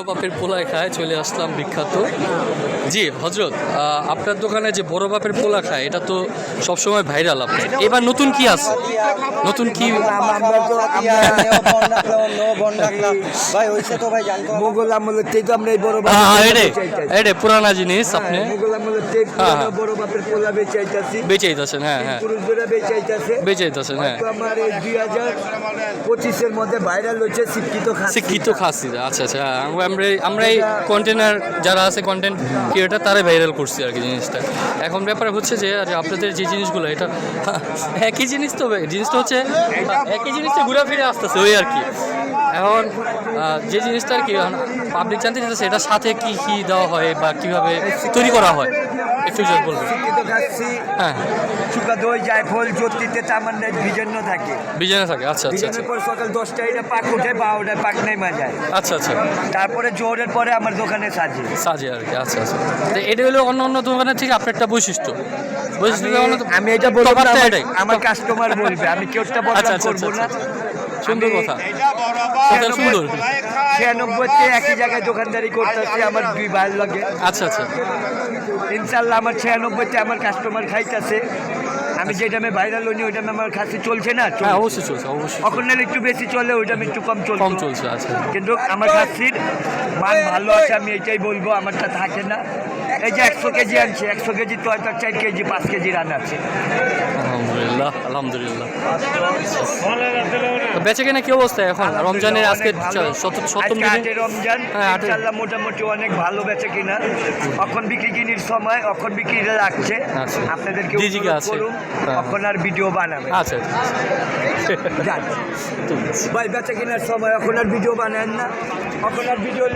বাপের পোলায় খায় চলে আসলাম বিখ্যাত। জি হজরত, আপনার দোকানে যে বড় বাপের পোলা খায় এটা তো সবসময় ভাইরাল। আপনি এবার নতুন কি আছে? নতুন কি? মোগল আমলের থেকে আমরা এই বড় এটা পুরানা জিনিস। আপনি মোগল আমলের থেকে বড় বাপের পোলা বেঁচে আইতাছি, বেঁচে আইতেছেন? হ্যাঁ হ্যাঁ, পুরুষরা বেঁচে আইতাছে, বেঁচে আইতেছেন। হ্যাঁ, আমার এই 2025-এর মধ্যে ভাইরাল হচ্ছে শিক্ষিত খাসি। আচ্ছা আচ্ছা, আমরা এই কন্টেনার যারা আছে, কন্টেন্ট ক্রিয়েটার, তারাই ভাইরাল করছি আর কি জিনিসটা। এখন ব্যাপার হচ্ছে যে আপনাদের যে জিনিসগুলো এটা একই জিনিস, তো জিনিসটা হচ্ছে একই জিনিসটা ঘুরে ফিরে আসতেছে ওই আর কি। এখন যে জিনিসটা আর কি পাবলিক জানতে চাইছে সেটার সাথে কি কি দেওয়া হয় বা কিভাবে তৈরি করা হয় একটু যদি বলবেন। শিক্ষিত খাচ্ছি, হ্যাঁ, শুকা দই জায়ফল জ্যোতিতে তামান্নায় ভিজান্ন থাকে, বিজনে থাকে। আচ্ছা আচ্ছা ভিজানোর পর সকাল 10টায় এটা পাক উঠে 12টায় পাক নেমা যায়। আচ্ছা আচ্ছা, তারপরে জোরের পরে আমার দোকানে সাজে আর কি। আচ্ছা আচ্ছা, তো এটা হলো অন্য অন্য দোকানের থেকে আপনার একটা বৈশিষ্ট্য। আমি এটা বলবো না, এটাই আমার কাস্টমার বলবে, আমি কেউটা বদনাম করবো না। সুন্দর কথা, কথা সুন্দর। 96-তে একই জায়গায় দোকানদারি করতেছি আমার দুই ভাইয়ের লগে। আচ্ছা আচ্ছা, ইনশাল্লাহ আমার 96-তে আমার কাস্টমার খাইতেছে। আমি যে দামে ভাইরাল হইনি ওই দামে আমার কাছে চলছে না। হ্যাঁ অবশ্যই চলছে, অবশ্যই এখন নাহলে একটু বেশি চলে, ওই দামে একটু কম চলছে। আচ্ছা, কিন্তু আমার খাসির মান ভালো আছে, আমি এটাই বলবো, আমারটা থাকে না। এই যে 100 কেজি আনছে, 100 কেজি তো হয়তো 4 কেজি 5 কেজি রান আছে। আলহামদুলিল্লাহ আলহামদুলিল্লাহ। বেচে কেনা কি অবস্থা এখন রমজানের? আজকে সপ্তম দিন রমজান, ইনশাআল্লাহ মোটামুটি অনেক ভালো বেচে কিনা। এখন বিক্রি কিনির সময়, এখন বিক্রি লাগছে। আপনাদেরকে করুন, এখন আর ভিডিও বানাবে। আচ্ছা ভাই বেচে কিনার সময় এখন আর ভিডিও বানান না, এখন আর ভিডিও